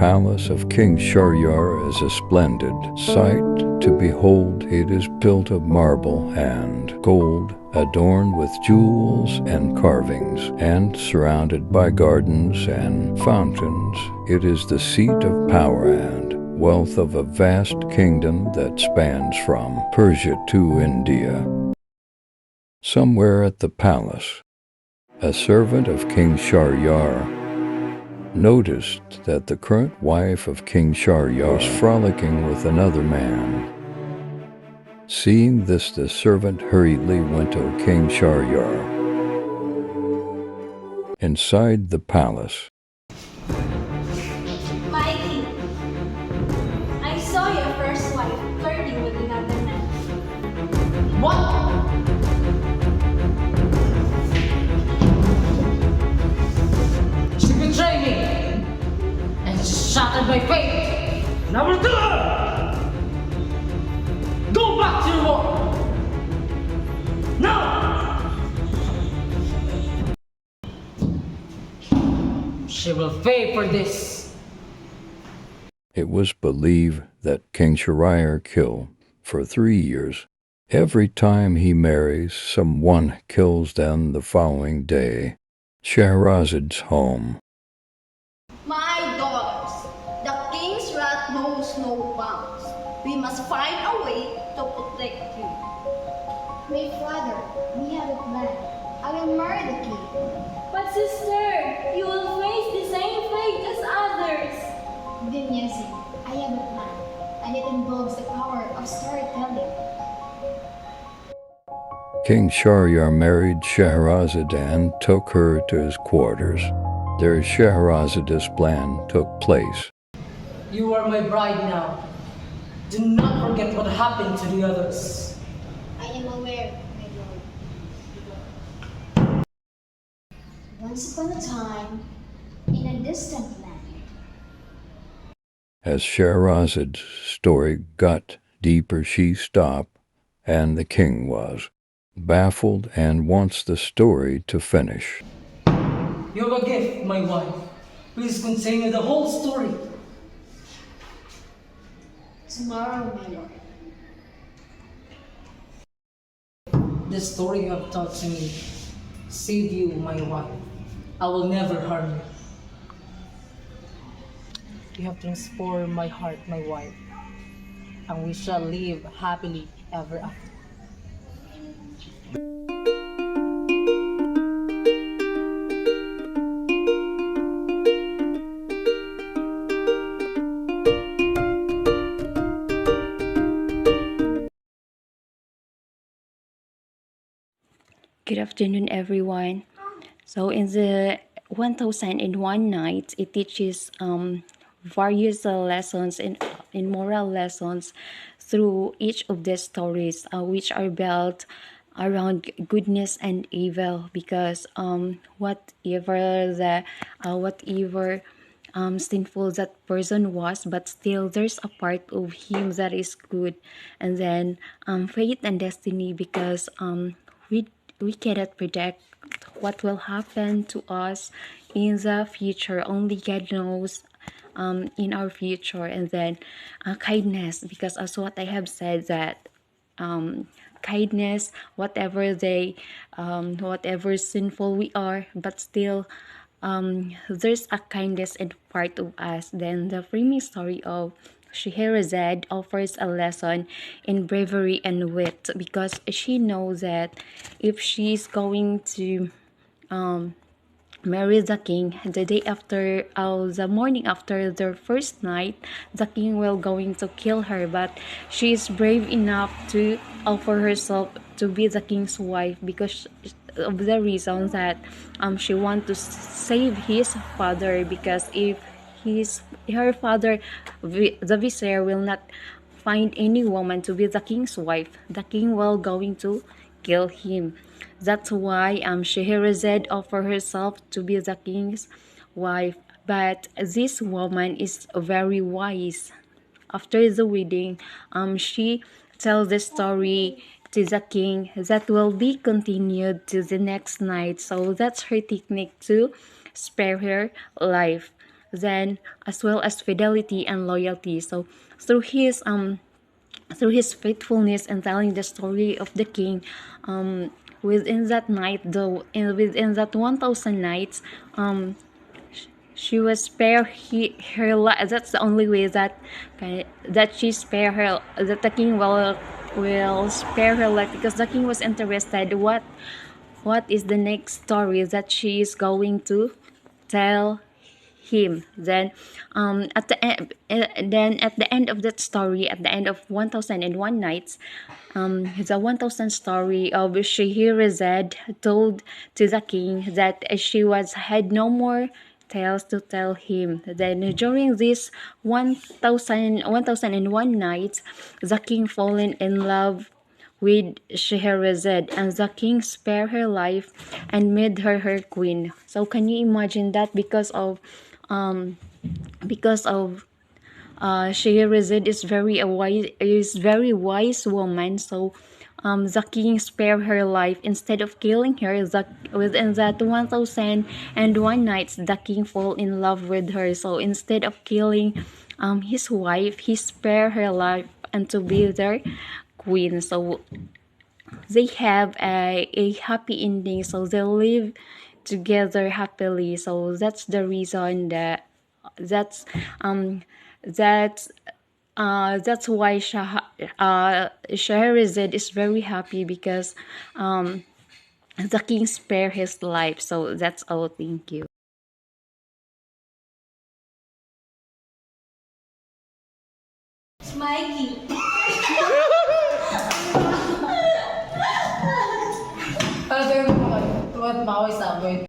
palace of King Shahriyar is a splendid sight to behold. It is built of marble and gold, adorned with jewels and carvings, and surrounded by gardens and fountains. It is the seat of power and wealth of a vast kingdom that spans from Persia to India. Somewhere at the palace, a servant of King Shahriyar noticed that the current wife of King Shahriyar was frolicking with another man. Seeing this, the servant hurriedly went to King Shahriyar. Inside the palace, My king, I saw your first wife flirting with another man. What? She betrayed me! And she shattered my faith! And I will kill her! Go back to your war! Now! She will pay for this! it was believed that King Shahriyar killed for 3 years. Every time he marries, someone kills them the following day. Shahrazad's home. My daughters, the king's wrath knows no bounds. We must find a way to protect you. My father, we have a plan. I will marry the king. But sister, you will face the same fate as others. Then yes, I have a plan, and it involves the power of storytelling. King Shahriyar married Shahrazad and took her to his quarters. There Shahrazad's plan took place. You are my bride now. Do not forget what happened to the others. I am aware, my lord. Once upon a time, in a distant land, As Shahrazad's story got deeper, she stopped, and the king was baffled and wants the story to finish. You have a gift, my wife. Please continue the whole story. tomorrow, my lord. The story you have taught to me save you, my wife. I will never harm you. You have transformed my heart, my wife, and we shall live happily ever after. Good afternoon, everyone. So, in the 1001 Nights, it teaches various lessons in moral lessons through each of the stories, which are built around goodness and evil. Because whatever sinful that person was, but still there's a part of him that is good. And then fate and destiny, because we cannot predict what will happen to us in the future. Only God knows in our future. And then kindness, because as what I have said, that kindness, whatever whatever sinful we are, but still there's a kindness in part of us. Then the framing story of Scheherazade offers a lesson in bravery and wit, because she knows that if she's going to marry the king, the day after, the morning after their first night, the king will going to kill her. But she is brave enough to offer herself to be the king's wife, because of the reason that she want to save his father. Because if her father, the vizier, will not find any woman to be the king's wife, the king will going to kill him. That's why Scheherazade offer herself to be the king's wife. But this woman is very wise. After the wedding, she tells the story to the king that will be continued to the next night. So that's her technique to spare her life. then as well as fidelity and loyalty. So through his faithfulness and telling the story of the king, within that night, though, within that 1,000 nights, she was spare her life. That's the only way that she spare her, that the king will spare her life, because the king was interested what is the next story that she is going to tell him. Then at the end, at the end of that story, at the end of 1001 nights, the 1000 story of Scheherazade told to the king that she had no more tales to tell him. Then during this 1001 nights, the king fallen in love with Scheherazade, and the king spared her life and made her queen. So can you imagine that? Because of Scheherazade is very wise woman. So the king spared her life instead of killing her. Within that 1001 nights, the king fall in love with her. So instead of killing his wife, he spared her life and to be their queen. So they have a happy ending. So they live together happily. So that's the reason that's um that's that's why Scheherazade is very happy, because the king spared his life. So that's all. Thank you. Mikey. Pero tuwad mo ako sa amin.